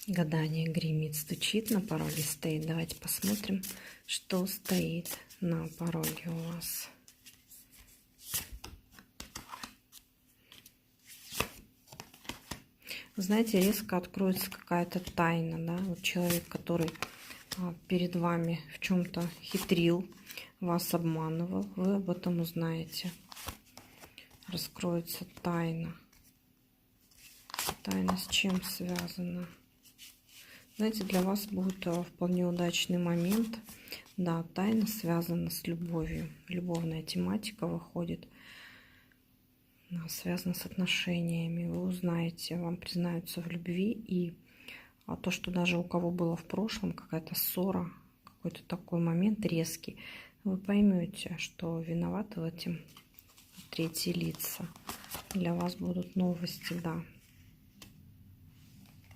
Гадание гремит, стучит, на пороге стоит. Давайте посмотрим, что стоит на пороге у вас. Вы знаете, резко откроется какая-то тайна, да? Вот человек, который перед вами в чем-то хитрил, вас обманывал, вы об этом узнаете. Раскроется тайна. Тайна с чем связана? Знаете, для вас будет вполне удачный момент. Да, тайна связана с любовью. Любовная тематика выходит. Связана с отношениями. Вы узнаете, вам признаются в любви. И то, что даже у кого было в прошлом, какая-то ссора, какой-то такой момент резкий, вы поймете, что виноваты в этом третьи лица. Для вас будут новости, да.